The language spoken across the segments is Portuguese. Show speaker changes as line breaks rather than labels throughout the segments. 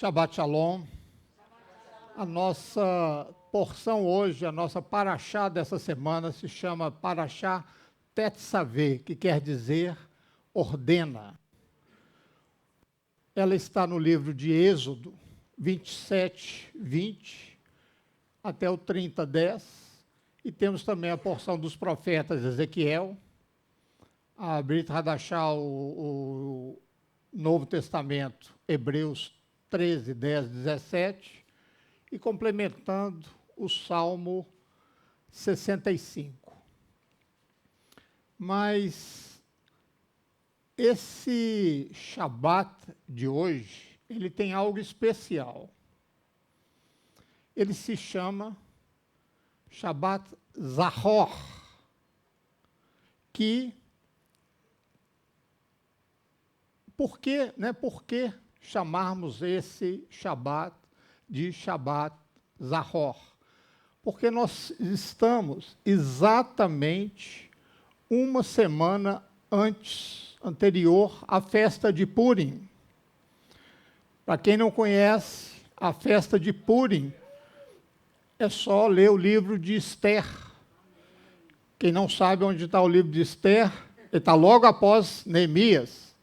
Shabbat Shalom. A nossa porção hoje, a nossa paraxá dessa semana se chama Paraxá Tetzaveh, que quer dizer ordena. Ela está no livro de Êxodo 27, 20 até o 30, 10. E temos também a porção dos profetas Ezequiel, a Brit Hadashah, o Novo Testamento, Hebreus 13, 10, 17, e complementando o Salmo 65. Mas esse Shabat de hoje, ele tem algo especial. Ele se chama Shabat Zahor, que... Por que chamarmos esse Shabat de Shabat Zahor? Porque nós estamos exatamente uma semana anterior à festa de Purim. Para quem não conhece, a festa de Purim é só ler o livro de Esther. Quem não sabe onde está o livro de Esther, ele está logo após Neemias.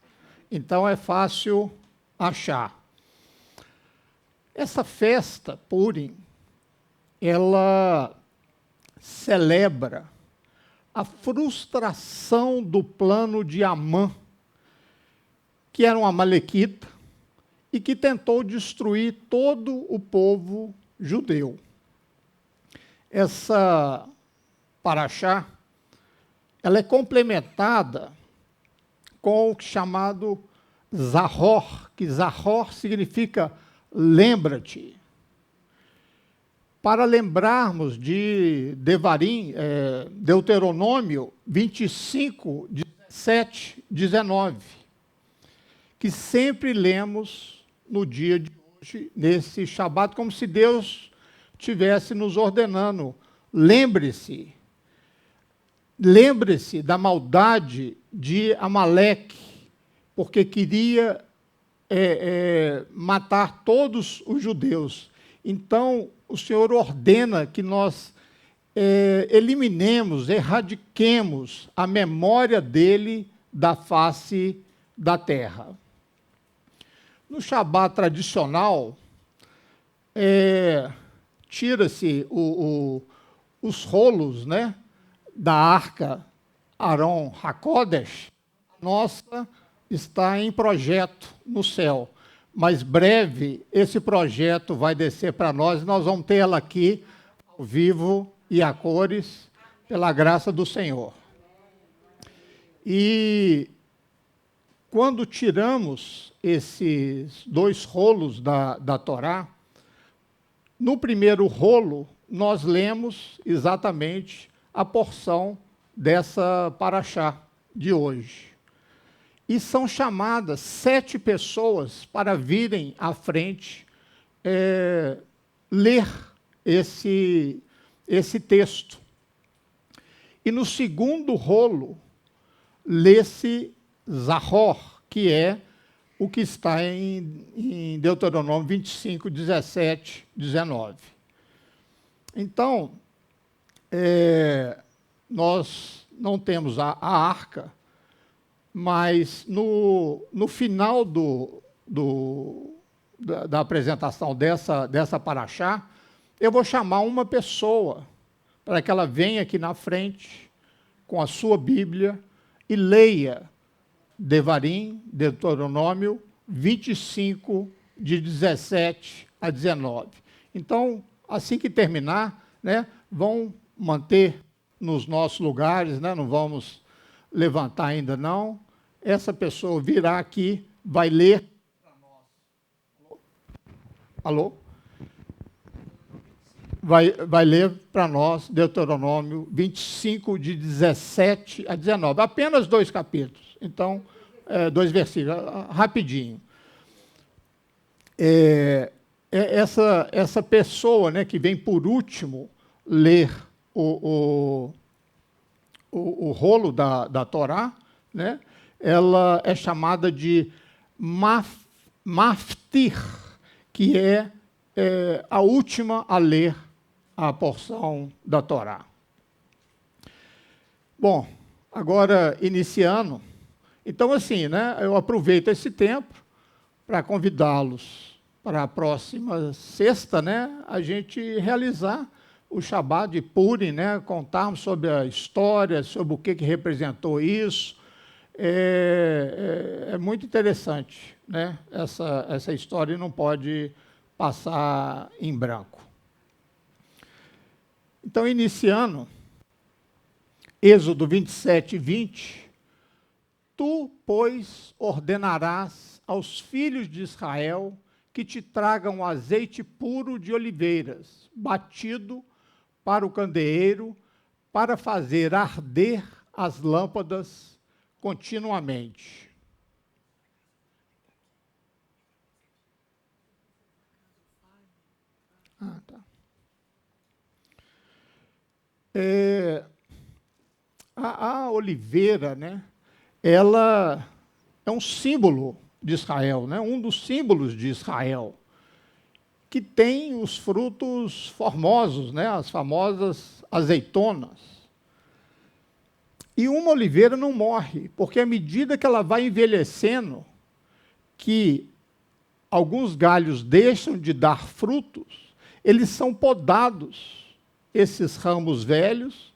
Então é fácil achar. Essa festa, Purim, ela celebra a frustração do plano de Amã, que era um amalequita e que tentou destruir todo o povo judeu. Essa paraxá, ela é complementada com o chamado Zahor, que Zahor significa lembra-te. Para lembrarmos de Devarim, Deuteronômio 25, 17, 19, que sempre lemos no dia de hoje, nesse Shabat, como se Deus estivesse nos ordenando. Lembre-se da maldade de Amaleque, porque queria matar todos os judeus. Então, o Senhor ordena que nós eliminemos, erradiquemos a memória dele da face da terra. No Shabat tradicional, tira-se os rolos, né, da arca Aron HaKodesh. Nossa está em projeto no céu, mas breve esse projeto vai descer para nós e nós vamos ter ela aqui, ao vivo e a cores, pela graça do Senhor. E quando tiramos esses dois rolos da Torá, no primeiro rolo nós lemos exatamente a porção dessa paraxá de hoje. E são chamadas 7 pessoas para virem à frente ler esse texto. E no segundo rolo, lê-se Zahor, que é o que está em Deuteronômio 25, 17, 19. Então, nós não temos a arca, mas no final da apresentação dessa paraxá, eu vou chamar uma pessoa para que ela venha aqui na frente com a sua Bíblia e leia Devarim, Deuteronômio 25, de 17 a 19. Então, assim que terminar, né, vão manter nos nossos lugares, né, não vamos levantar ainda não. Essa pessoa virá aqui, vai ler para nós. Alô? Vai ler para nós Deuteronômio 25, de 17 a 19. Apenas 2 capítulos. Então, 2 versículos, rapidinho. Essa pessoa, né, que vem por último ler o rolo da Torá, né, ela é chamada de maftir, que que é a última a ler a porção da Torá. Bom, agora iniciando, então assim, né, eu aproveito esse tempo para convidá-los para a próxima sexta, né, a gente realizar o Shabat de Purim, né, contarmos sobre a história, sobre o que representou isso. É muito interessante, né, essa história não pode passar em branco. Então, iniciando, Êxodo 27, 20, tu, pois, ordenarás aos filhos de Israel que te tragam azeite puro de oliveiras, batido para o candeeiro, para fazer arder as lâmpadas continuamente. Tá. A oliveira, né, ela é um símbolo de Israel, né, um dos símbolos de Israel, que tem os frutos formosos, né, as famosas azeitonas. E uma oliveira não morre, porque à medida que ela vai envelhecendo, que alguns galhos deixam de dar frutos, eles são podados, esses ramos velhos,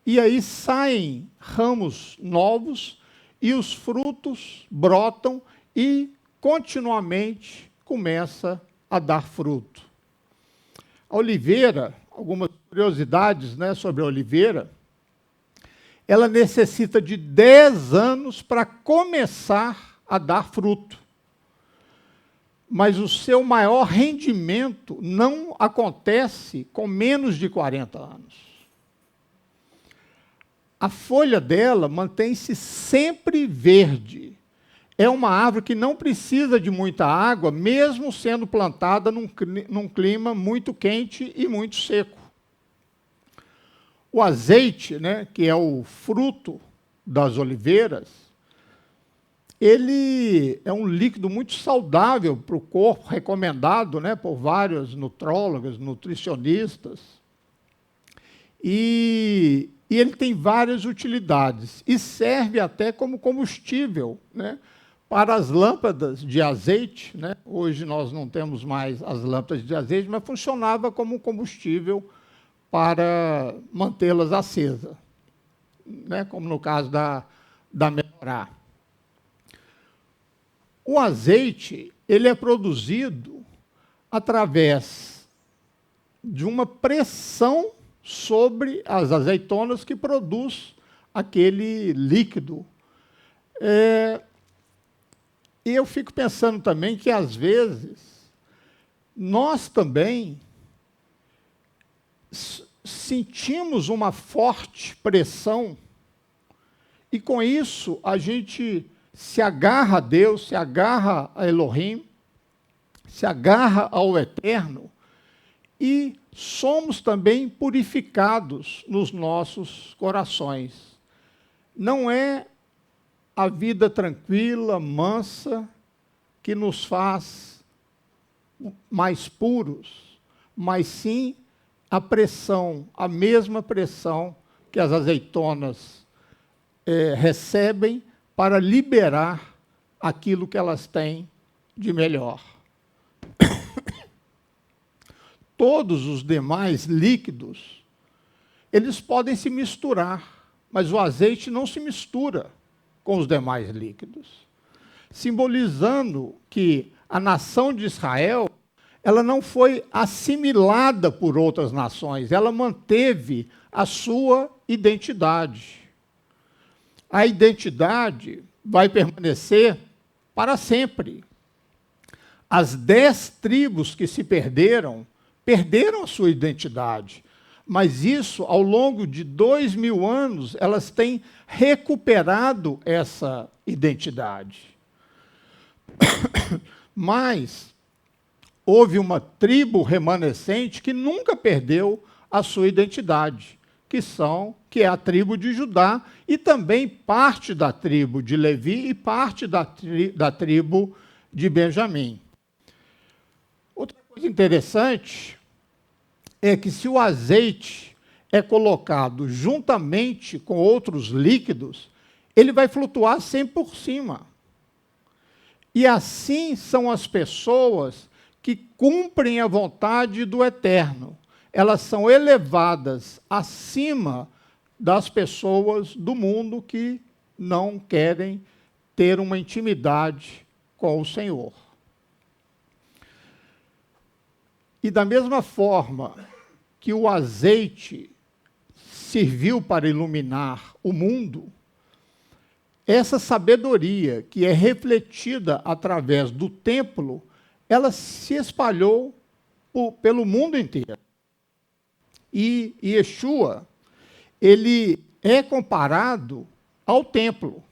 e aí saem ramos novos, e os frutos brotam e continuamente começa a dar fruto. A oliveira, algumas curiosidades, né, sobre a oliveira, ela necessita de 10 anos para começar a dar fruto. Mas o seu maior rendimento não acontece com menos de 40 anos. A folha dela mantém-se sempre verde. É uma árvore que não precisa de muita água, mesmo sendo plantada num clima muito quente e muito seco. O azeite, né, que é o fruto das oliveiras, ele é um líquido muito saudável para o corpo, recomendado, né, por vários nutrólogos, nutricionistas. E ele tem várias utilidades e serve até como combustível, né, para as lâmpadas de azeite, né? Hoje nós não temos mais as lâmpadas de azeite, mas funcionava como combustível para mantê-las acesas, né? Como no caso da menorá. O azeite, ele é produzido através de uma pressão sobre as azeitonas que produz aquele líquido. E eu fico pensando também que, às vezes, nós também sentimos uma forte pressão e, com isso, a gente se agarra a Deus, se agarra a Elohim, se agarra ao Eterno e somos também purificados nos nossos corações. Não é a vida tranquila, mansa, que nos faz mais puros, mas sim a pressão, a mesma pressão que as azeitonas recebem para liberar aquilo que elas têm de melhor. Todos os demais líquidos, eles podem se misturar, mas o azeite não se mistura com os demais líquidos, simbolizando que a nação de Israel, ela não foi assimilada por outras nações, ela manteve a sua identidade. A identidade vai permanecer para sempre. As 10 tribos que se perderam a sua identidade. Mas isso, ao longo de 2000 anos, elas têm recuperado essa identidade. Mas houve uma tribo remanescente que nunca perdeu a sua identidade, que é a tribo de Judá, e também parte da tribo de Levi e parte da tribo de Benjamim. Outra coisa interessante é que se o azeite é colocado juntamente com outros líquidos, ele vai flutuar sempre por cima. E assim são as pessoas que cumprem a vontade do Eterno. Elas são elevadas acima das pessoas do mundo que não querem ter uma intimidade com o Senhor. E da mesma forma que o azeite serviu para iluminar o mundo, essa sabedoria que é refletida através do templo, ela se espalhou pelo mundo inteiro. E Yeshua, ele é comparado ao templo,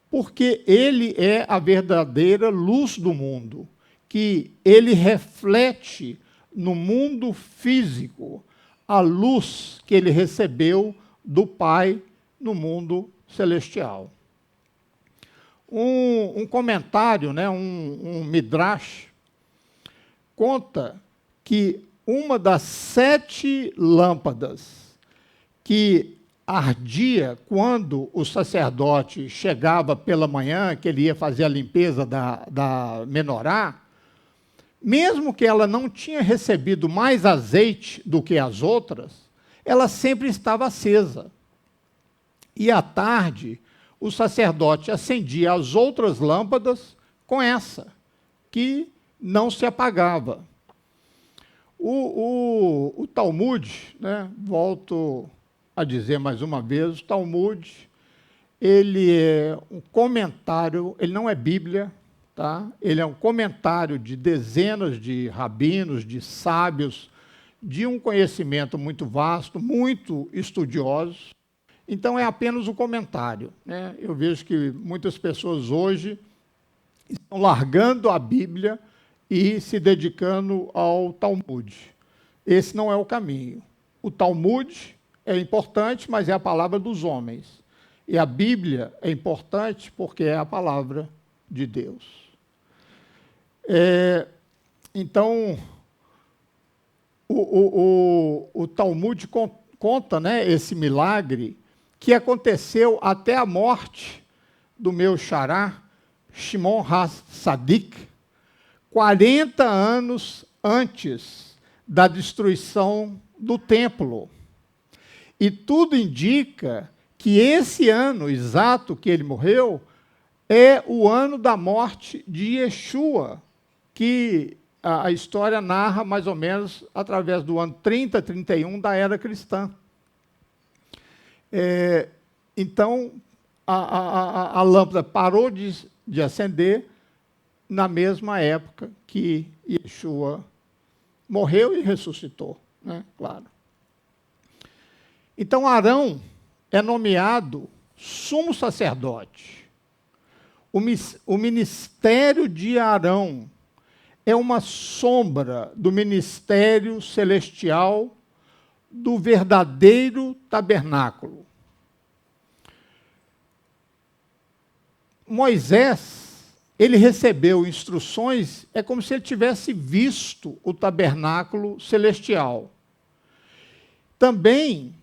porque ele é a verdadeira luz do mundo, que ele reflete no mundo físico a luz que ele recebeu do Pai no mundo celestial. Um comentário, né, um midrash, conta que uma das 7 lâmpadas que ardia quando o sacerdote chegava pela manhã, que ele ia fazer a limpeza da menorá, mesmo que ela não tinha recebido mais azeite do que as outras, ela sempre estava acesa. E à tarde, o sacerdote acendia as outras lâmpadas com essa, que não se apagava. O Talmud, né, volto a dizer mais uma vez, o Talmud, ele é um comentário, ele não é Bíblia, tá? Ele é um comentário de dezenas de rabinos, de sábios, de um conhecimento muito vasto, muito estudiosos. Então, é apenas um comentário, né? Eu vejo que muitas pessoas hoje estão largando a Bíblia e se dedicando ao Talmud. Esse não é o caminho. O Talmud é importante, mas é a palavra dos homens. E a Bíblia é importante porque é a palavra de Deus. Então, o Talmud conta, né, esse milagre que aconteceu até a morte do meu xará, Shimon HaTzadik, 40 anos antes da destruição do templo. E tudo indica que esse ano exato que ele morreu é o ano da morte de Yeshua, que a história narra mais ou menos através do ano 30, 31 da era cristã. Então, a lâmpada parou de acender na mesma época que Yeshua morreu e ressuscitou, né? Claro. Então, Arão é nomeado sumo sacerdote. O ministério de Arão é uma sombra do ministério celestial do verdadeiro tabernáculo. Moisés, ele recebeu instruções, é como se ele tivesse visto o tabernáculo celestial. Também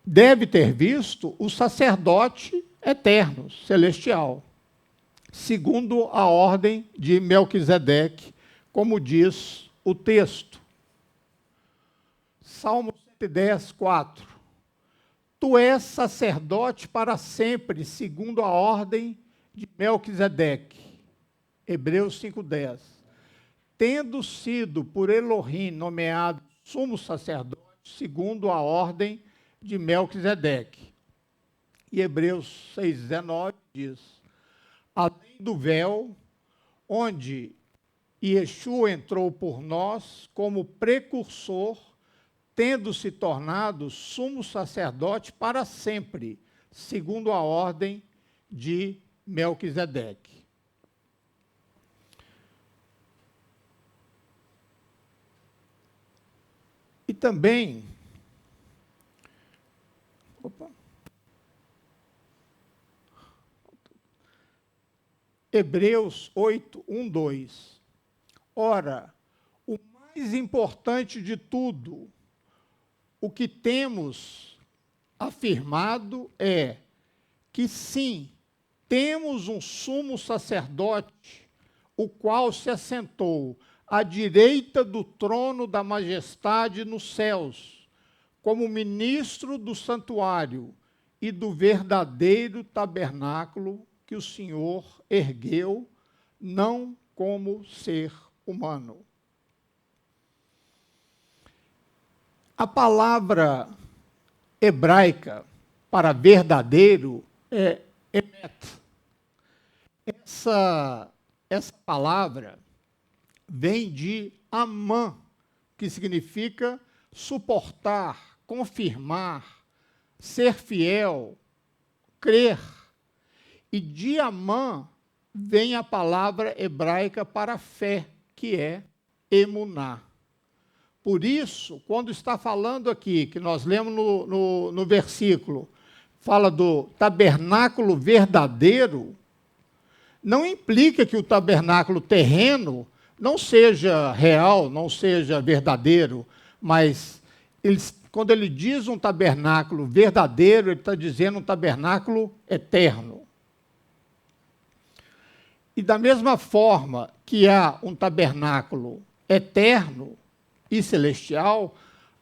deve ter visto o sacerdote eterno, celestial, segundo a ordem de Melquisedeque, como diz o texto. Salmo 110, 4. Tu és sacerdote para sempre, segundo a ordem de Melquisedeque. Hebreus 5:10. Tendo sido por Elohim nomeado sumo sacerdote, segundo a ordem de Melquisedeque. E Hebreus 6:19 diz: além do véu, onde Yeshua entrou por nós como precursor, tendo se tornado sumo sacerdote para sempre, segundo a ordem de Melquisedeque. E também, Hebreus 8, 1, 2. Ora, o mais importante de tudo, o que temos afirmado é que sim, temos um sumo sacerdote, o qual se assentou à direita do trono da majestade nos céus, como ministro do santuário e do verdadeiro tabernáculo que o Senhor ergueu, não como ser humano. A palavra hebraica para verdadeiro é emet. Essa palavra vem de amã, que significa suportar, confirmar, ser fiel, crer. E de amã vem a palavra hebraica para fé, que é emuná. Por isso, quando está falando aqui, que nós lemos no versículo, fala do tabernáculo verdadeiro, não implica que o tabernáculo terreno não seja real, não seja verdadeiro, mas quando ele diz um tabernáculo verdadeiro, ele está dizendo um tabernáculo eterno. E da mesma forma que há um tabernáculo eterno e celestial,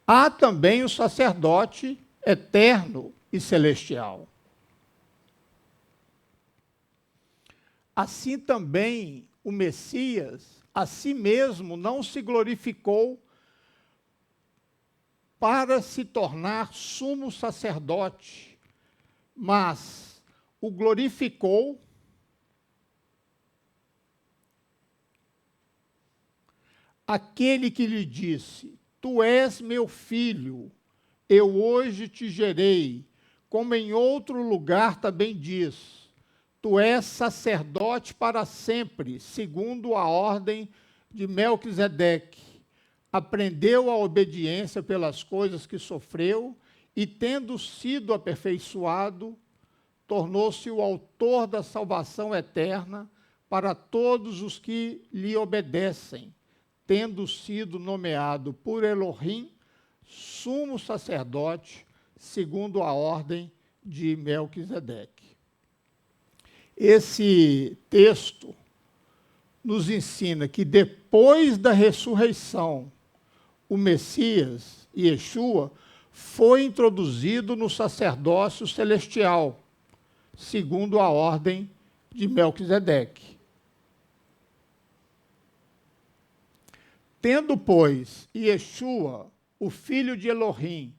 há também o sacerdote eterno e celestial. Assim também o Messias a si mesmo não se glorificou para se tornar sumo sacerdote, mas o glorificou aquele que lhe disse: Tu és meu filho, eu hoje te gerei, como em outro lugar também diz: Tu és sacerdote para sempre, segundo a ordem de Melquisedeque. Aprendeu a obediência pelas coisas que sofreu e, tendo sido aperfeiçoado, tornou-se o autor da salvação eterna para todos os que lhe obedecem, tendo sido nomeado por Elohim sumo sacerdote, segundo a ordem de Melquisedeque. Esse texto nos ensina que depois da ressurreição, o Messias, Yeshua, foi introduzido no sacerdócio celestial, segundo a ordem de Melquisedeque. Tendo, pois, Yeshua, o filho de Elohim,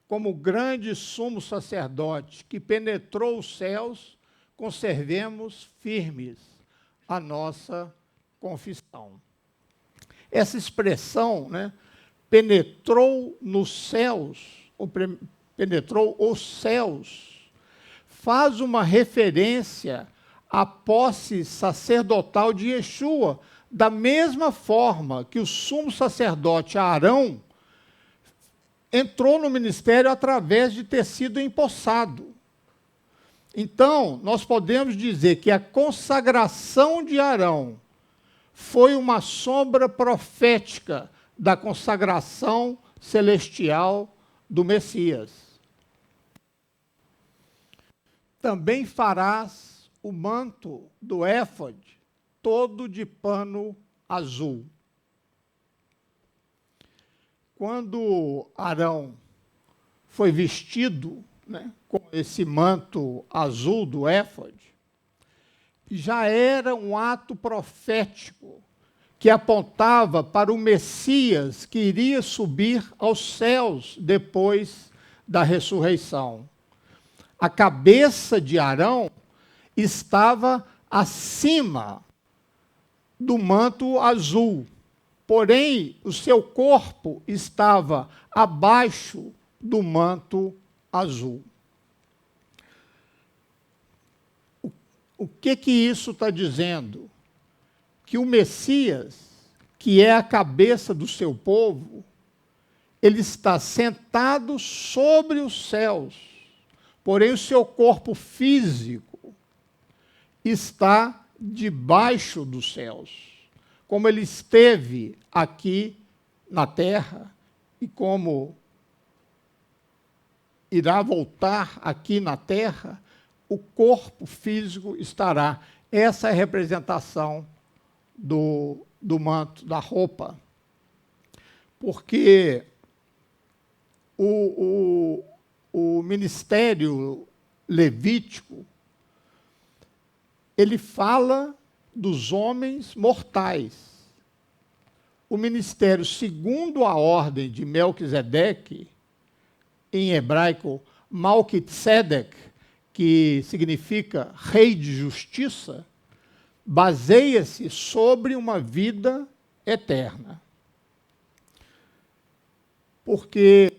como grande sumo sacerdote que penetrou os céus, conservemos firmes a nossa confissão. Essa expressão, né, penetrou nos céus, ou penetrou os céus, faz uma referência à posse sacerdotal de Yeshua, da mesma forma que o sumo sacerdote Arão entrou no ministério através de ter sido empossado. Então, nós podemos dizer que a consagração de Arão foi uma sombra profética da consagração celestial do Messias. Também farás o manto do éfode todo de pano azul. Quando Arão foi vestido, né, com esse manto azul do éfode, já era um ato profético que apontava para o Messias que iria subir aos céus depois da ressurreição. A cabeça de Arão estava acima do manto azul, porém o seu corpo estava abaixo do manto azul. O que isso está dizendo? Que o Messias, que é a cabeça do seu povo, ele está sentado sobre os céus, porém o seu corpo físico está debaixo dos céus. como ele esteve aqui na terra e como irá voltar aqui na terra, o corpo físico estará. Essa é a representação do manto, da roupa. Porque o ministério levítico, ele fala dos homens mortais. O ministério segundo a ordem de Melquisedeque, em hebraico, Malquitzedek, que significa rei de justiça, baseia-se sobre uma vida eterna. Porque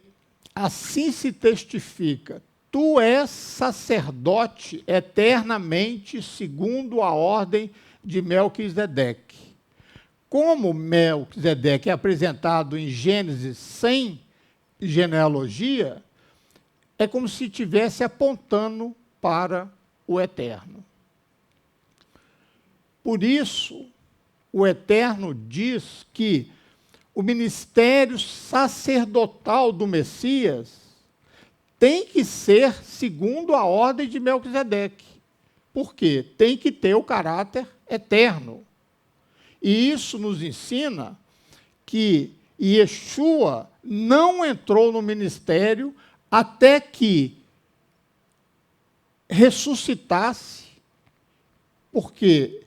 assim se testifica: tu és sacerdote eternamente segundo a ordem de Melquisedeque. Como Melquisedeque é apresentado em Gênesis sem genealogia, é como se estivesse apontando para o eterno. Por isso, o Eterno diz que o ministério sacerdotal do Messias tem que ser segundo a ordem de Melquisedeque. Por quê? Tem que ter o caráter eterno. E isso nos ensina que Yeshua não entrou no ministério até que ressuscitasse, porque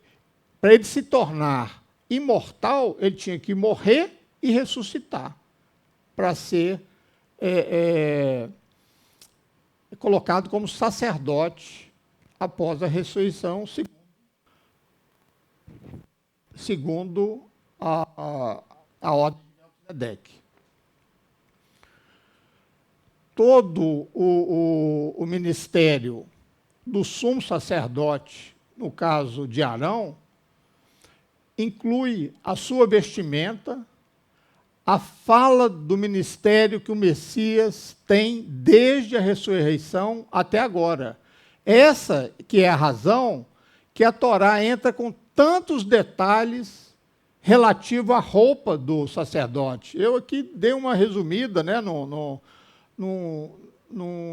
para ele se tornar imortal, ele tinha que morrer e ressuscitar, para ser colocado como sacerdote após a ressurreição, segundo a ordem de Melquisedeque. Todo o ministério do sumo sacerdote, no caso de Arão, inclui a sua vestimenta, a fala do ministério que o Messias tem desde a ressurreição até agora. Essa que é a razão que a Torá entra com tantos detalhes relativo à roupa do sacerdote. Eu aqui dei uma resumida, né? Não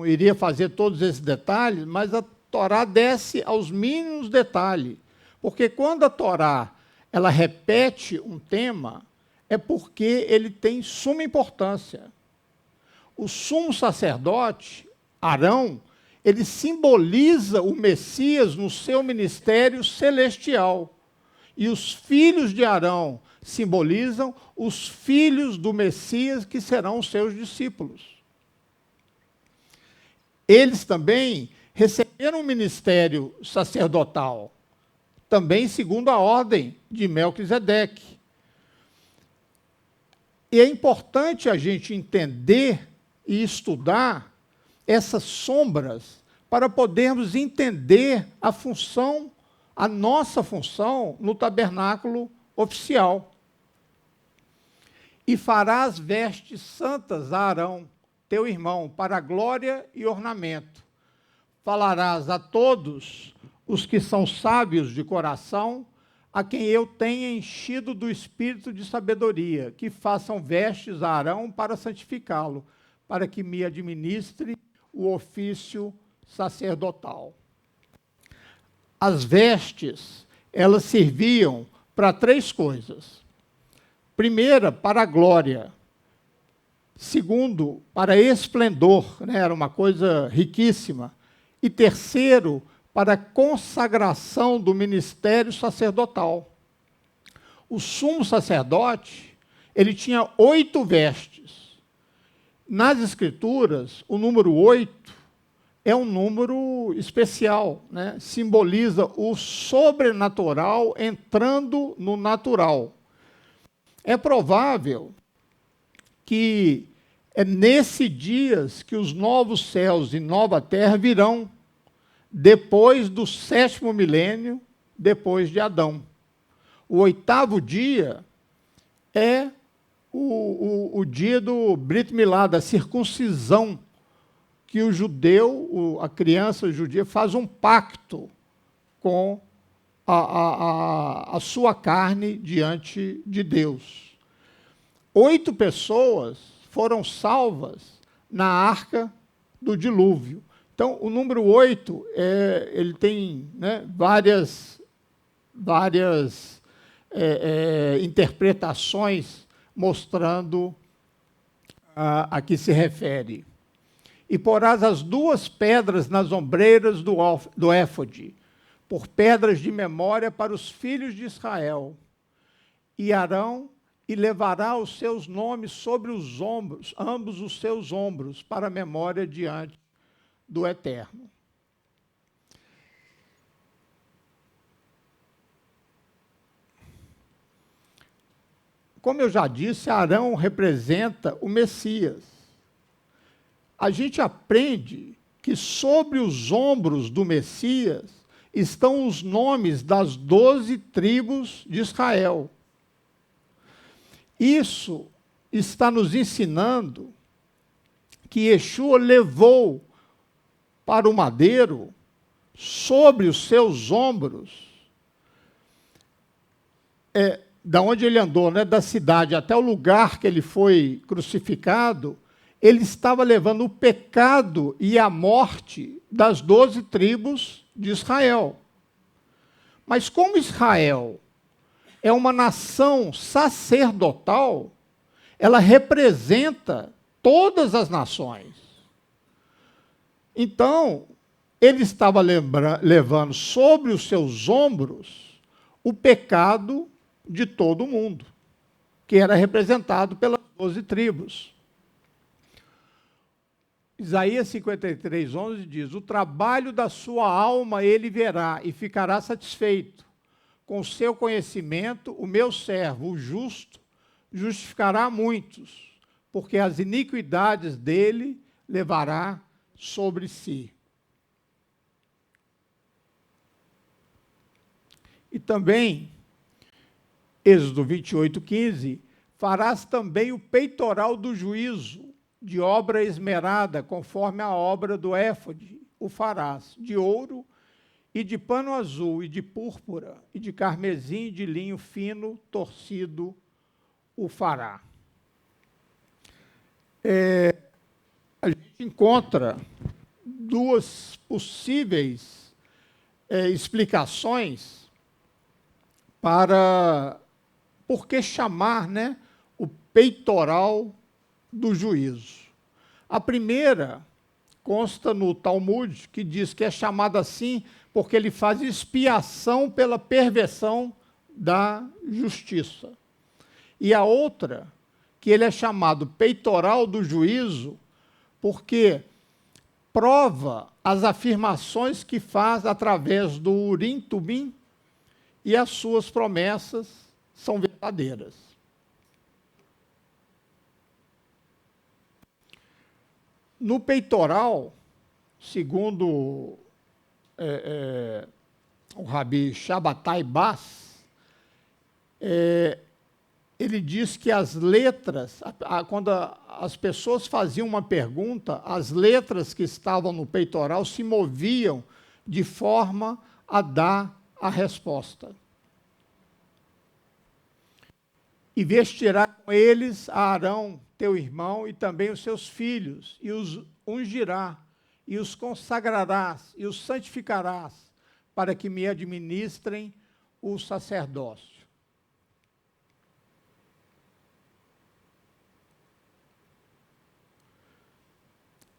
iria fazer todos esses detalhes, mas a Torá desce aos mínimos detalhes. Porque quando a Torá ela repete um tema, é porque ele tem suma importância. O sumo sacerdote, Arão, ele simboliza o Messias no seu ministério celestial. E os filhos de Arão simbolizam os filhos do Messias, que serão os seus discípulos. Eles também receberam um ministério sacerdotal, também segundo a ordem de Melquisedeque. E é importante a gente entender e estudar essas sombras para podermos entender a função, a nossa função no tabernáculo oficial. E farás vestes santas a Arão, teu irmão, para glória e ornamento. Falarás a todos os que são sábios de coração, a quem eu tenha enchido do espírito de sabedoria, que façam vestes a Arão para santificá-lo, para que me administre o ofício sacerdotal. As vestes, elas serviam para três coisas. Primeira, para a glória. Segundo, para esplendor, né? Era uma coisa riquíssima. E terceiro, para a consagração do ministério sacerdotal. O sumo sacerdote, ele tinha 8 vestes. Nas Escrituras, o número 8 é um número especial, né? Simboliza o sobrenatural entrando no natural. É provável que é nesse dias que os novos céus e nova terra virão, depois do 7º milênio, depois de Adão. O 8º dia é o dia do Brit Milá, da circuncisão, que o judeu, a criança judia, faz um pacto com a sua carne diante de Deus. 8 pessoas foram salvas na arca do dilúvio. Então, o número 8, ele tem, né, várias interpretações mostrando a que se refere. E porás as 2 pedras nas ombreiras do éfode, por pedras de memória para os filhos de Israel. E Arão e levará os seus nomes sobre os ombros, ambos os seus ombros, para a memória diante do Eterno. Como eu já disse, Arão representa o Messias. A gente aprende que sobre os ombros do Messias estão os nomes das 12 tribos de Israel. Isso está nos ensinando que Yeshua levou para o madeiro, sobre os seus ombros, da onde ele andou, né, da cidade até o lugar que ele foi crucificado, ele estava levando o pecado e a morte das 12 tribos de Israel. Mas como Israel é uma nação sacerdotal, ela representa todas as nações. Então, ele estava levando sobre os seus ombros o pecado de todo mundo, que era representado pelas 12 tribos. Isaías 53, 11 diz: o trabalho da sua alma ele verá e ficará satisfeito. Com o seu conhecimento, o meu servo, o justo, justificará muitos, porque as iniquidades dele levará sobre si. E também, Êxodo 28, 15, farás também o peitoral do juízo, de obra esmerada, conforme a obra do éfode, o farás, de ouro, e de pano azul, e de púrpura, e de carmesim, e de linho fino, torcido, o fará. A gente encontra 2 possíveis explicações para por que chamar, né, o peitoral do juízo. A primeira consta no Talmud, que diz que é chamado assim porque ele faz expiação pela perversão da justiça. E a outra, que ele é chamado peitoral do juízo, porque prova as afirmações que faz através do Urim Tumim, e as suas promessas são verdadeiras. No peitoral, segundo o Rabi Shabbatai Bass, ele diz que as letras, quando as pessoas faziam uma pergunta, as letras que estavam no peitoral se moviam de forma a dar a resposta. E vestirá com eles a Arão, teu irmão, e também os seus filhos, e os ungirá, e os consagrarás, e os santificarás, para que me administrem o sacerdócio.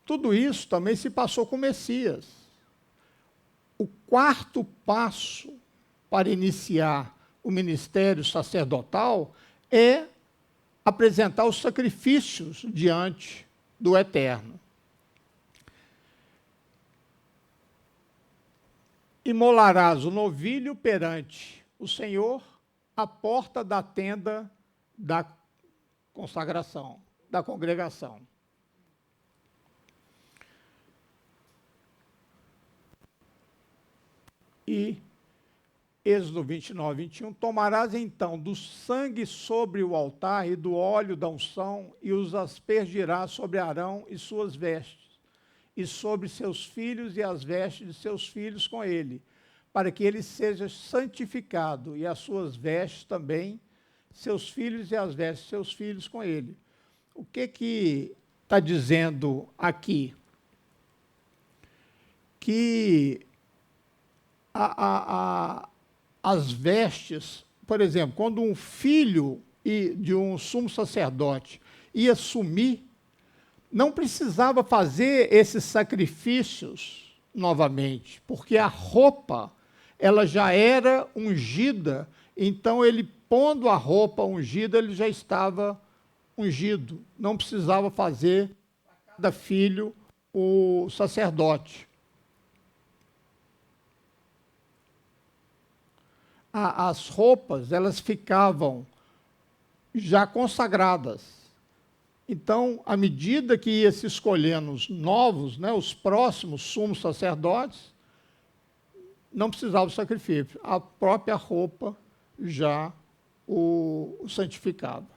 Tudo isso também se passou com o Messias. O 4º passo para iniciar o ministério sacerdotal é apresentar os sacrifícios diante do Eterno. Imolarás o novilho perante o Senhor à porta da tenda da consagração, da congregação. E Êxodo 29, 21, tomarás então do sangue sobre o altar e do óleo da unção e os aspergirás sobre Arão e suas vestes, e sobre seus filhos e as vestes de seus filhos com ele, para que ele seja santificado, e as suas vestes também, seus filhos e as vestes de seus filhos com ele. O que está dizendo aqui? Que as vestes, por exemplo, quando um filho de um sumo sacerdote ia sumir, não precisava fazer esses sacrifícios novamente, porque a roupa ela já era ungida, então ele pondo a roupa ungida, ele já estava ungido, não precisava fazer para cada filho o sacerdote. As roupas, elas ficavam já consagradas. Então, à medida que ia se escolhendo os novos, né, os próximos sumos sacerdotes, não precisava de sacrifício. A própria roupa já o santificava.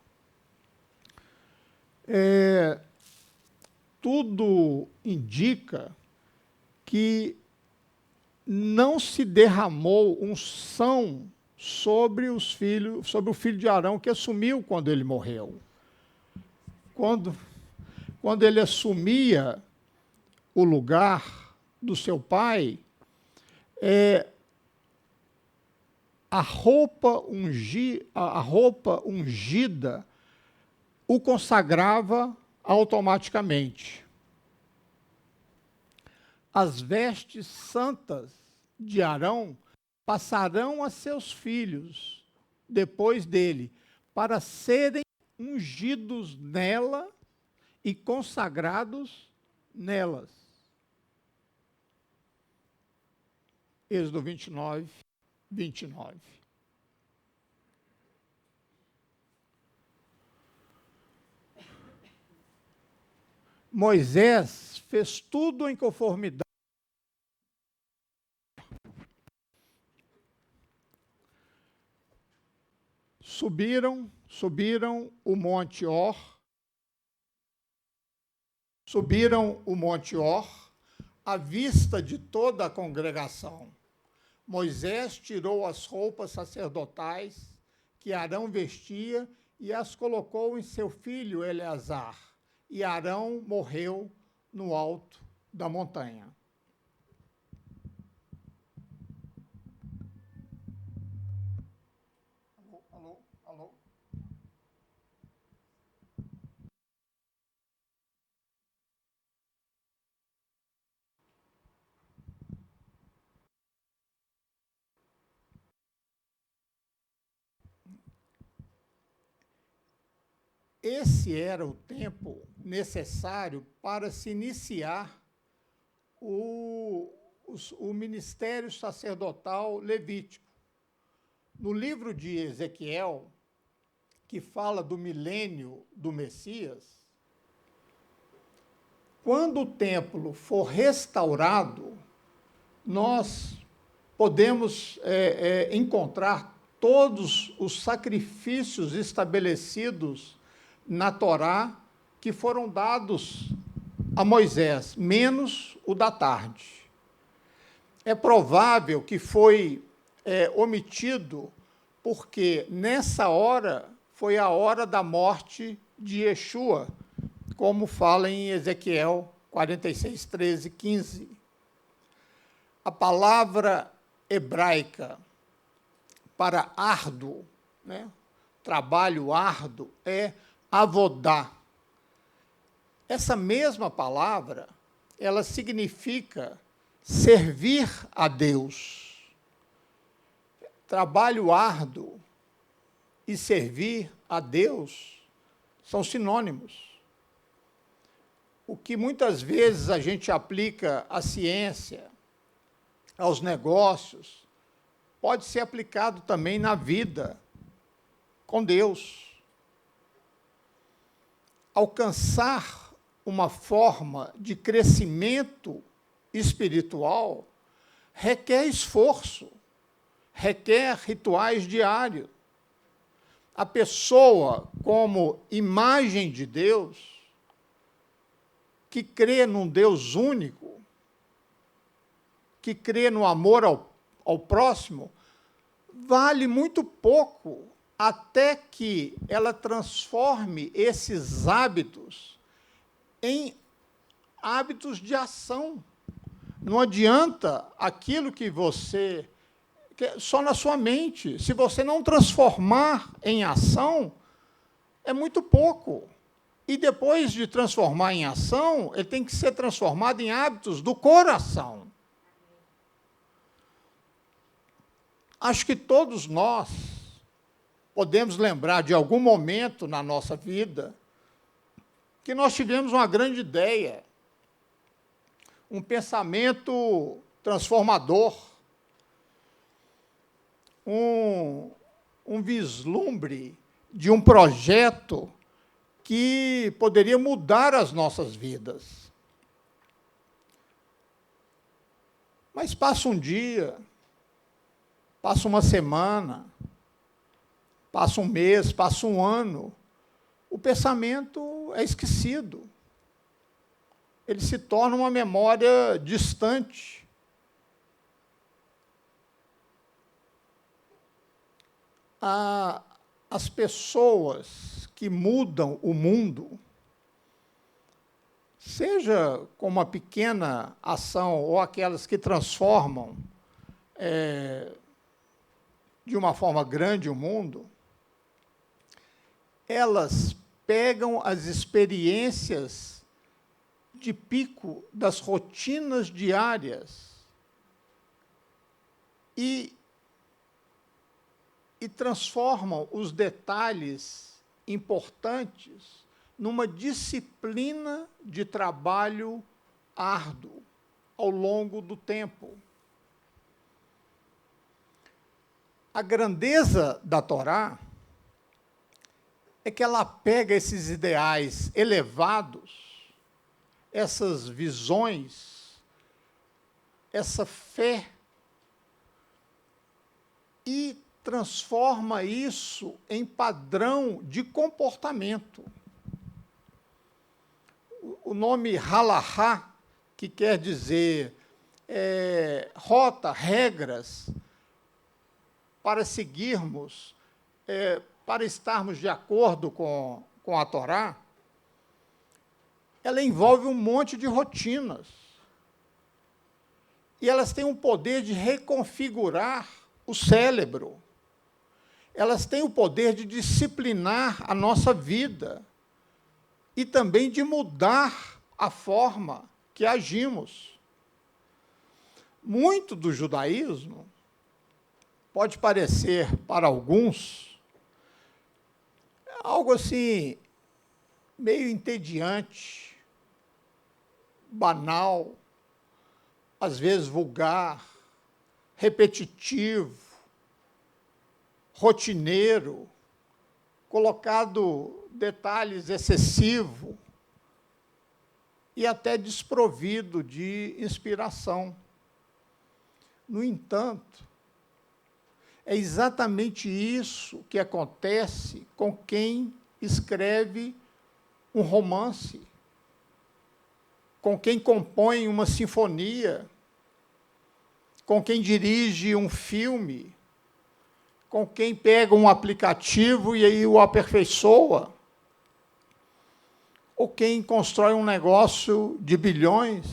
Tudo indica que não se derramou unção sobre o filho de Arão, que assumiu quando ele morreu. Quando ele assumia o lugar do seu pai, a roupa ungida o consagrava automaticamente. As vestes santas de Arão passarão a seus filhos depois dele, para serem ungidos nela e consagrados nelas. Êxodo 29, 29. Moisés fez tudo em conformidade. Subiram o Monte Or, à vista de toda a congregação. Moisés tirou as roupas sacerdotais que Arão vestia e as colocou em seu filho Eleazar, e Arão morreu no alto da montanha. Alô? Esse era o tempo necessário para se iniciar o ministério sacerdotal levítico. No livro de Ezequiel, que fala do milênio do Messias, quando o templo for restaurado, nós podemos encontrar todos os sacrifícios estabelecidos na Torá que foram dados a Moisés, menos o da tarde. É provável que foi omitido porque nessa hora foi a hora da morte de Yeshua, como fala em Ezequiel 46, 13, 15. A palavra hebraica para árduo, né, trabalho árduo, é avodá. Essa mesma palavra, ela significa servir a Deus. Trabalho árduo e servir a Deus são sinônimos. O que muitas vezes a gente aplica à ciência, aos negócios, pode ser aplicado também na vida com Deus. Alcançar uma forma de crescimento espiritual requer esforço, requer rituais diários. A pessoa, como imagem de Deus, que crê num Deus único, que crê no amor ao próximo, vale muito pouco até que ela transforme esses hábitos em hábitos de ação. Não adianta aquilo que você... só na sua mente. Se você não transformar em ação, é muito pouco. E depois de transformar em ação, ele tem que ser transformado em hábitos do coração. Acho que todos nós podemos lembrar de algum momento na nossa vida que nós tivemos uma grande ideia, um pensamento transformador, um vislumbre de um projeto que poderia mudar as nossas vidas. Mas passa um dia, passa uma semana, passa um mês, passa um ano, o pensamento é esquecido. Ele se torna uma memória distante. As pessoas que mudam o mundo, seja com uma pequena ação ou aquelas que transformam de uma forma grande o mundo, elas pegam as experiências de pico das rotinas diárias e transformam os detalhes importantes numa disciplina de trabalho árduo ao longo do tempo. A grandeza da Torá é que ela pega esses ideais elevados, essas visões, essa fé, e transforma isso em padrão de comportamento. O nome halahá, que quer dizer rota, regras, para seguirmos, para estarmos de acordo com a Torá, ela envolve um monte de rotinas. E elas têm um poder de reconfigurar o cérebro. Elas têm o poder de disciplinar a nossa vida e também de mudar a forma que agimos. Muito do judaísmo pode parecer, para alguns, algo assim, meio entediante, banal, às vezes vulgar, repetitivo, rotineiro, colocado detalhes excessivos e até desprovido de inspiração. No entanto, é exatamente isso que acontece com quem escreve um romance, com quem compõe uma sinfonia, com quem dirige um filme, com quem pega um aplicativo e aí o aperfeiçoa, ou quem constrói um negócio de bilhões.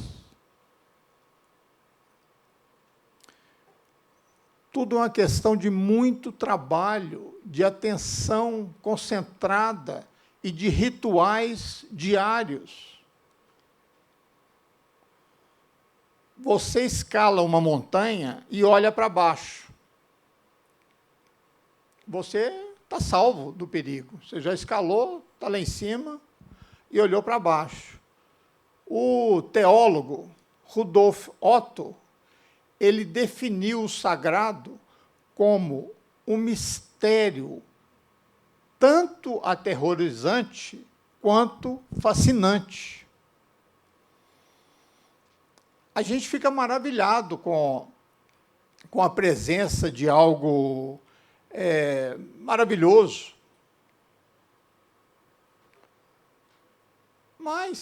Tudo é uma questão de muito trabalho, de atenção concentrada e de rituais diários. Você escala uma montanha e olha para baixo. Você está salvo do perigo. Você já escalou, está lá em cima e olhou para baixo. O teólogo Rudolf Otto, ele definiu o sagrado como um mistério tanto aterrorizante quanto fascinante. A gente fica maravilhado com a presença de algo maravilhoso. Mas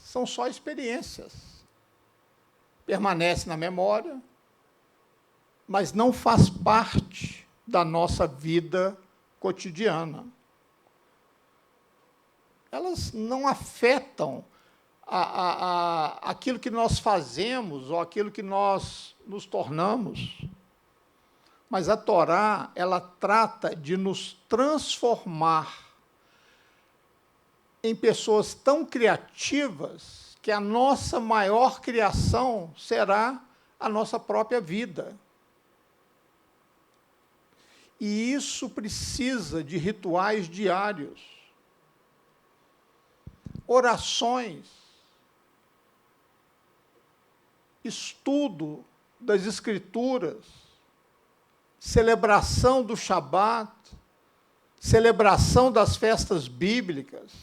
são só experiências. Permanece na memória, mas não faz parte da nossa vida cotidiana. Elas não afetam aquilo que nós fazemos ou aquilo que nós nos tornamos. Mas a Torá, ela trata de nos transformar em pessoas tão criativas que a nossa maior criação será a nossa própria vida. E isso precisa de rituais diários, orações, estudo das Escrituras, celebração do Shabat, celebração das festas bíblicas,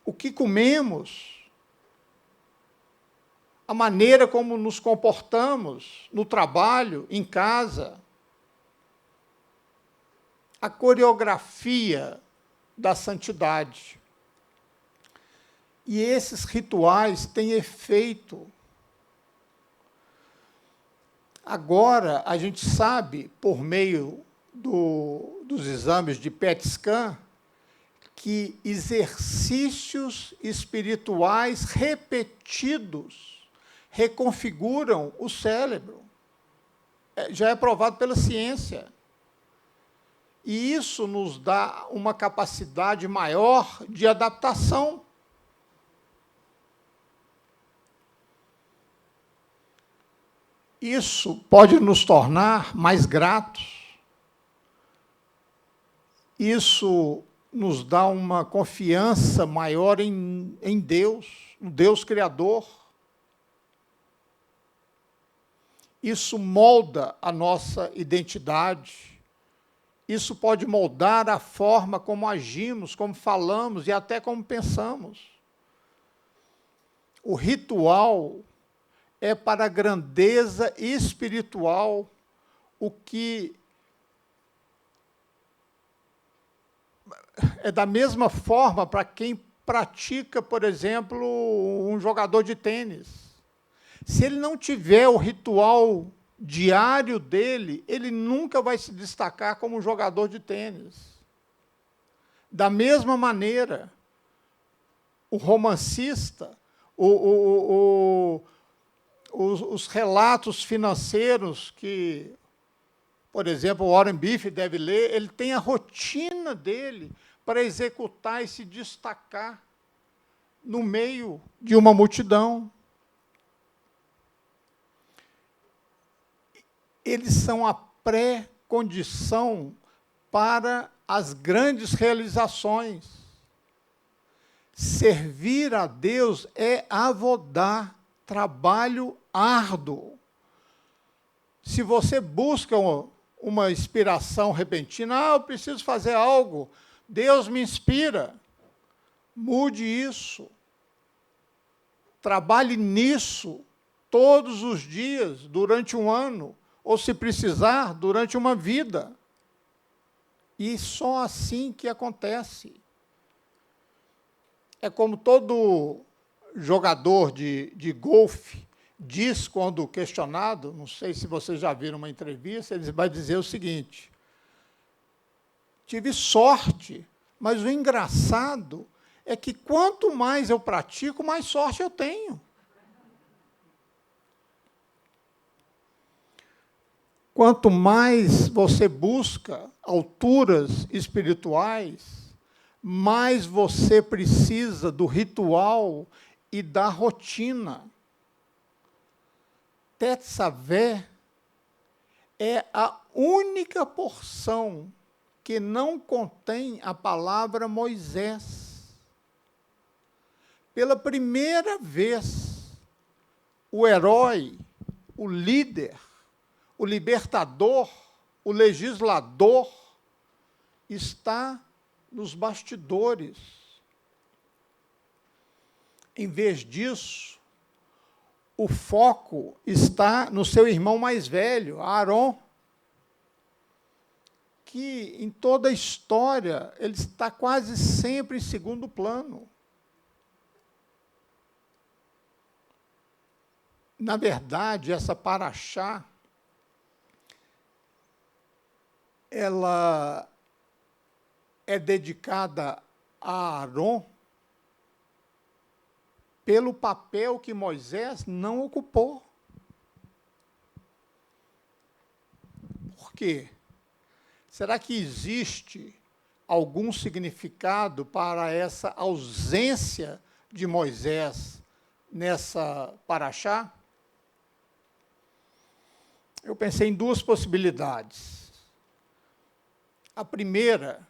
o que comemos, a maneira como nos comportamos no trabalho, em casa, a coreografia da santidade. E esses rituais têm efeito. Agora, a gente sabe, por meio dos exames de PET scan, que exercícios espirituais repetidos reconfiguram o cérebro. Já é provado pela ciência. E isso nos dá uma capacidade maior de adaptação. Isso pode nos tornar mais gratos. Isso nos dá uma confiança maior em Deus, no Deus Criador. Isso molda a nossa identidade. Isso pode moldar a forma como agimos, como falamos e até como pensamos. O ritual é para a grandeza espiritual, o que é da mesma forma para quem pratica, por exemplo, um jogador de tênis. Se ele não tiver o ritual diário dele, ele nunca vai se destacar como um jogador de tênis. Da mesma maneira, o romancista, os relatos financeiros que, por exemplo, o Warren Buffett deve ler, ele tem a rotina dele para executar e se destacar no meio de uma multidão. Eles são a pré-condição para as grandes realizações. Servir a Deus é avodar, trabalho árduo. Se você busca uma inspiração repentina, eu preciso fazer algo, Deus me inspira, mude isso. Trabalhe nisso todos os dias, durante um ano, ou, se precisar, durante uma vida. E só assim que acontece. É como todo jogador de golfe diz, quando questionado, não sei se vocês já viram uma entrevista, ele vai dizer o seguinte: tive sorte, mas o engraçado é que quanto mais eu pratico, mais sorte eu tenho. Quanto mais você busca alturas espirituais, mais você precisa do ritual e da rotina. Tetzavé é a única porção que não contém a palavra Moisés. Pela primeira vez, o herói, o líder, o libertador, o legislador, está nos bastidores. Em vez disso, o foco está no seu irmão mais velho, Aaron, que, em toda a história, ele está quase sempre em segundo plano. Na verdade, essa paraxá ela é dedicada a Aaron pelo papel que Moisés não ocupou. Por quê? Será que existe algum significado para essa ausência de Moisés nessa paraxá? Eu pensei em duas possibilidades. A primeira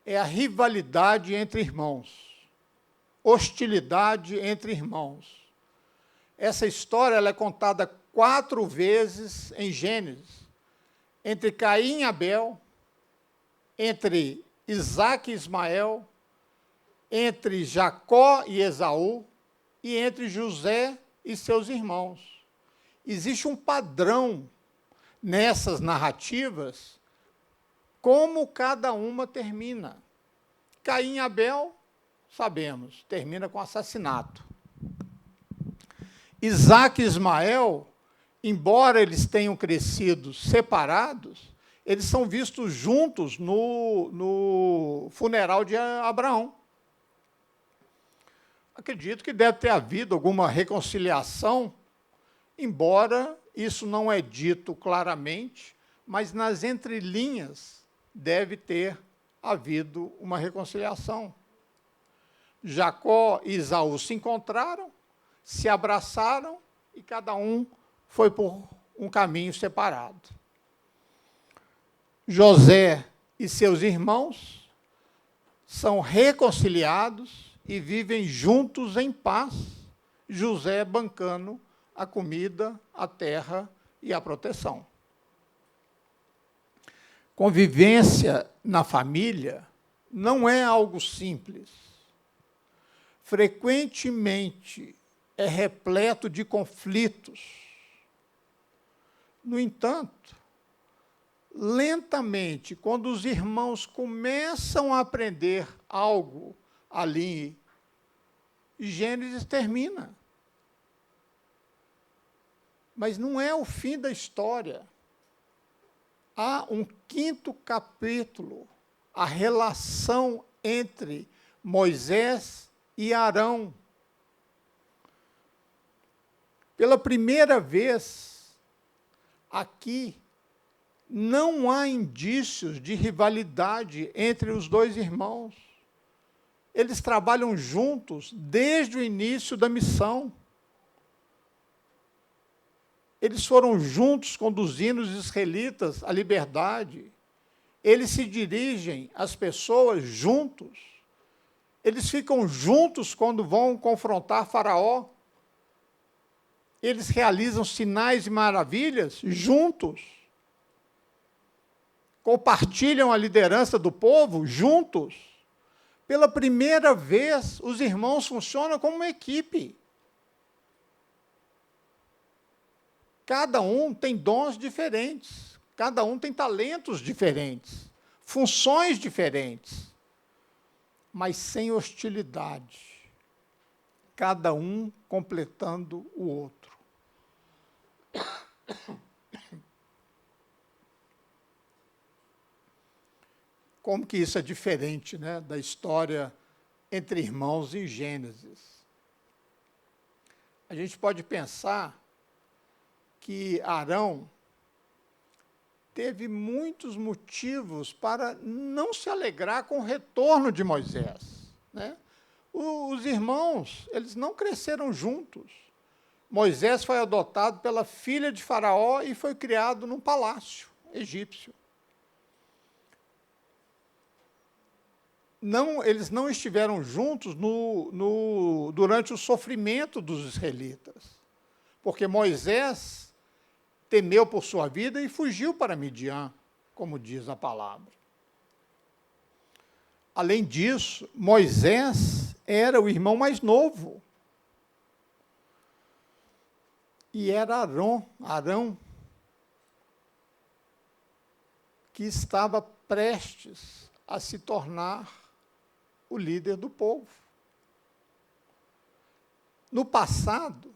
é a rivalidade entre irmãos, hostilidade entre irmãos. Essa história ela é contada 4 vezes em Gênesis, entre Caim e Abel, entre Isaque e Ismael, entre Jacó e Esaú, e entre José e seus irmãos. Existe um padrão nessas narrativas, como cada uma termina. Caim e Abel, sabemos, termina com assassinato. Isaque e Ismael, embora eles tenham crescido separados, eles são vistos juntos no funeral de Abraão. Acredito que deve ter havido alguma reconciliação, embora isso não é dito claramente, mas nas entrelinhas deve ter havido uma reconciliação. Jacó e Esaú se encontraram, se abraçaram e cada um foi por um caminho separado. José e seus irmãos são reconciliados e vivem juntos em paz, José bancando a comida, a terra e a proteção. Convivência na família não é algo simples. Frequentemente é repleto de conflitos. No entanto, lentamente, quando os irmãos começam a aprender algo ali, Gênesis termina. Mas não é o fim da história. Há um 5º capítulo, a relação entre Moisés e Arão. Pela primeira vez, aqui, não há indícios de rivalidade entre os dois irmãos. Eles trabalham juntos desde o início da missão. Eles foram juntos conduzindo os israelitas à liberdade. Eles se dirigem às pessoas juntos. Eles ficam juntos quando vão confrontar Faraó. Eles realizam sinais e maravilhas juntos. Compartilham a liderança do povo juntos. Pela primeira vez, os irmãos funcionam como uma equipe. Cada um tem dons diferentes, cada um tem talentos diferentes, funções diferentes, mas sem hostilidade, cada um completando o outro. Como que isso é diferente, né, da história entre irmãos em Gênesis? A gente pode pensar que Arão teve muitos motivos para não se alegrar com o retorno de Moisés, né? Os irmãos, eles não cresceram juntos. Moisés foi adotado pela filha de Faraó e foi criado num palácio egípcio. Eles não estiveram juntos durante o sofrimento dos israelitas, porque Moisés temeu por sua vida e fugiu para Midian, como diz a palavra. Além disso, Moisés era o irmão mais novo. E era Arão, que estava prestes a se tornar o líder do povo. No passado,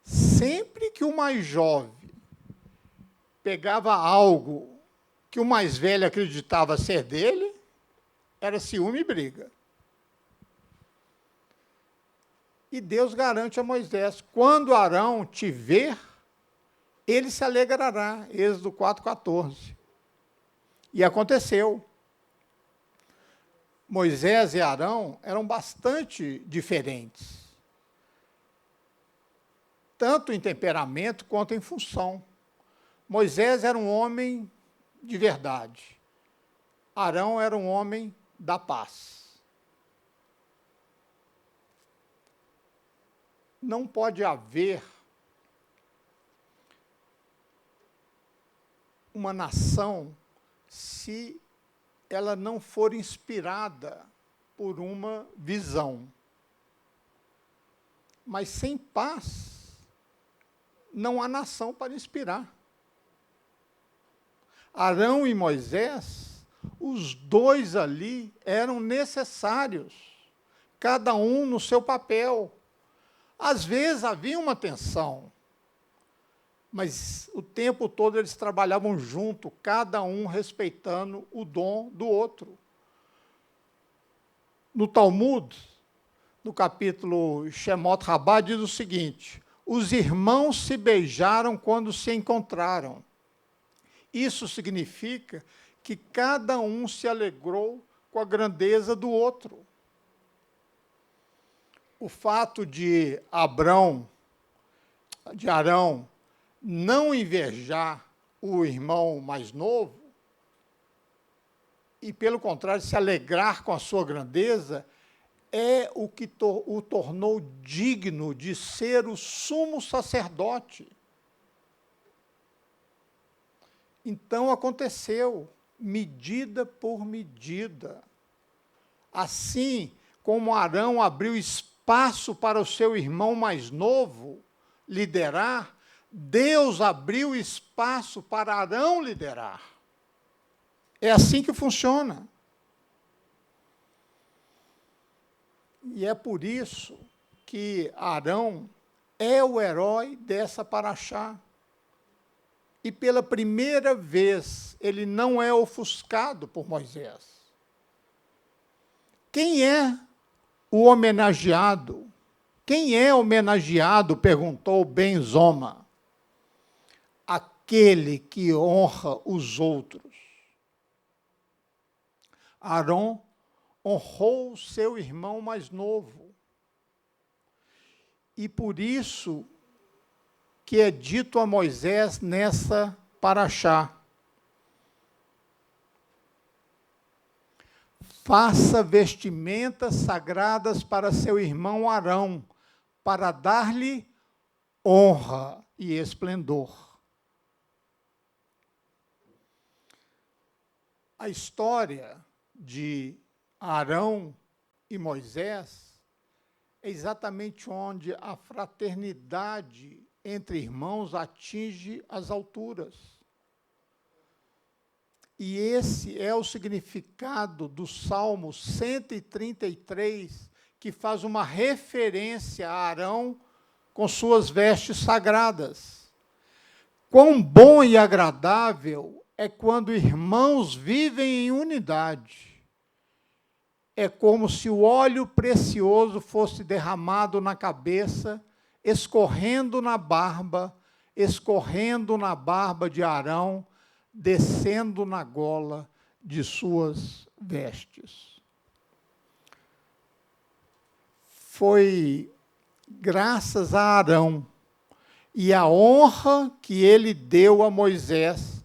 sempre que o mais jovem pegava algo que o mais velho acreditava ser dele, era ciúme e briga. E Deus garante a Moisés, quando Arão te ver, ele se alegrará. Êxodo 4,14. E aconteceu. Moisés e Arão eram bastante diferentes, tanto em temperamento quanto em função. Moisés era um homem de verdade. Arão era um homem da paz. Não pode haver uma nação se ela não for inspirada por uma visão. Mas sem paz, não há nação para inspirar. Arão e Moisés, os dois ali eram necessários, cada um no seu papel. Às vezes havia uma tensão, mas o tempo todo eles trabalhavam junto, cada um respeitando o dom do outro. No Talmud, no capítulo Shemot Rabbah, diz o seguinte: os irmãos se beijaram quando se encontraram. Isso significa que cada um se alegrou com a grandeza do outro. O fato de Arão não invejar o irmão mais novo, e, pelo contrário, se alegrar com a sua grandeza, é o que o tornou digno de ser o sumo sacerdote. Então aconteceu, medida por medida. Assim como Arão abriu espaço para o seu irmão mais novo liderar, Deus abriu espaço para Arão liderar. É assim que funciona. E é por isso que Arão é o herói dessa paraxá. E pela primeira vez, ele não é ofuscado por Moisés. Quem é o homenageado? Quem é homenageado? Perguntou Ben Zoma. Aquele que honra os outros. Arão honrou seu irmão mais novo. E por isso que é dito a Moisés nessa paraxá: faça vestimentas sagradas para seu irmão Arão, para dar-lhe honra e esplendor. A história de Arão e Moisés é exatamente onde a fraternidade entre irmãos atinge as alturas. E esse é o significado do Salmo 133, que faz uma referência a Arão com suas vestes sagradas. Quão bom e agradável é quando irmãos vivem em unidade. É como se o óleo precioso fosse derramado na cabeça, escorrendo na barba de Arão, descendo na gola de suas vestes. Foi graças a Arão e a honra que ele deu a Moisés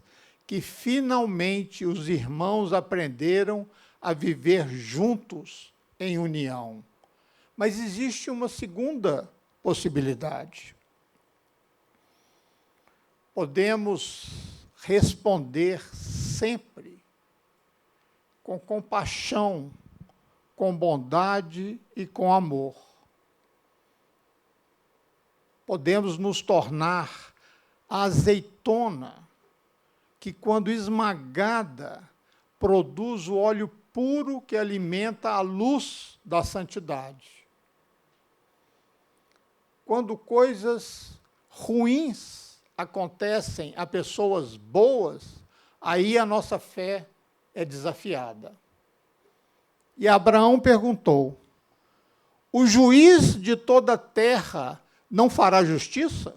que finalmente os irmãos aprenderam a viver juntos em união. Mas existe uma segunda possibilidade. Podemos responder sempre com compaixão, com bondade e com amor. Podemos nos tornar a azeitona que, quando esmagada, produz o óleo puro que alimenta a luz da santidade. Quando coisas ruins acontecem a pessoas boas, aí a nossa fé é desafiada. E Abraão perguntou: o juiz de toda a terra não fará justiça?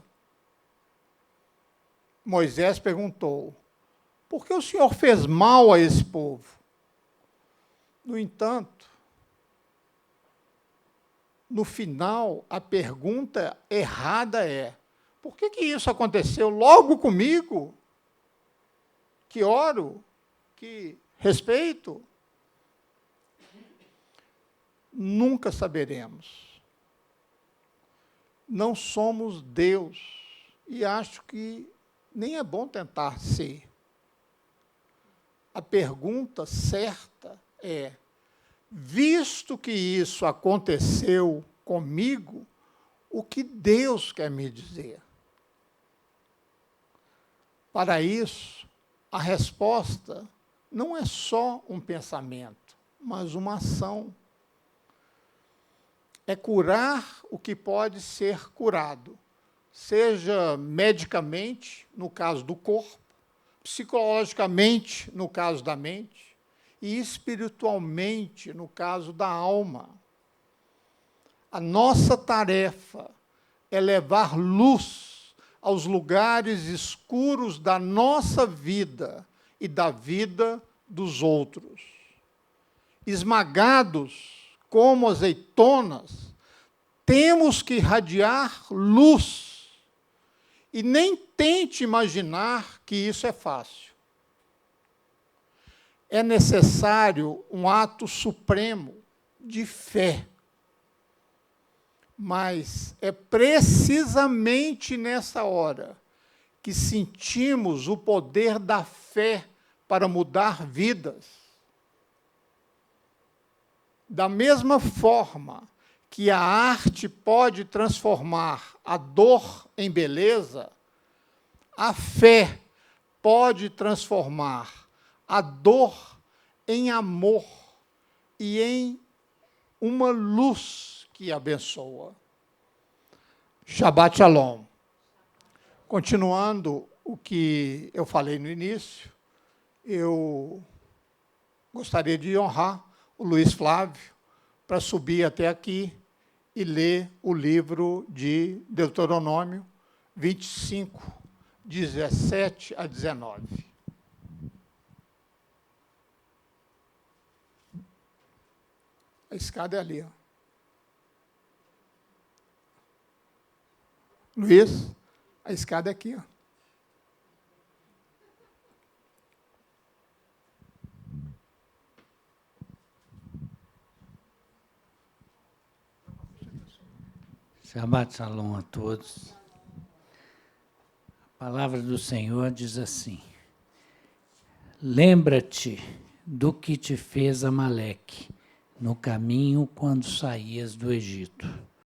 Moisés perguntou: por que o Senhor fez mal a esse povo? No entanto, no final, a pergunta errada é: por que isso aconteceu logo comigo? Que oro, que respeito? Nunca saberemos. Não somos Deus, e acho que nem é bom tentar ser. A pergunta certa é: visto que isso aconteceu comigo, o que Deus quer me dizer? Para isso, a resposta não é só um pensamento, mas uma ação. É curar o que pode ser curado, seja medicamente, no caso do corpo, psicologicamente, no caso da mente, e espiritualmente, no caso da alma. A nossa tarefa é levar luz aos lugares escuros da nossa vida e da vida dos outros. Esmagados como azeitonas, temos que irradiar luz. E nem tente imaginar que isso é fácil. É necessário um ato supremo de fé. Mas é precisamente nessa hora que sentimos o poder da fé para mudar vidas. Da mesma forma que a arte pode transformar a dor em beleza, a fé pode transformar a dor em amor e em uma luz que abençoa. Shabbat Shalom. Continuando o que eu falei no início, eu gostaria de honrar o Luiz Flávio para subir até aqui e ler o livro de Deuteronômio 25, 17 a 19. A escada é ali, ó. Luiz, a escada é aqui, ó.
Shabbat Shalom a todos. A palavra do Senhor diz assim: lembra-te do que te fez Amaleque no caminho quando saías do Egito.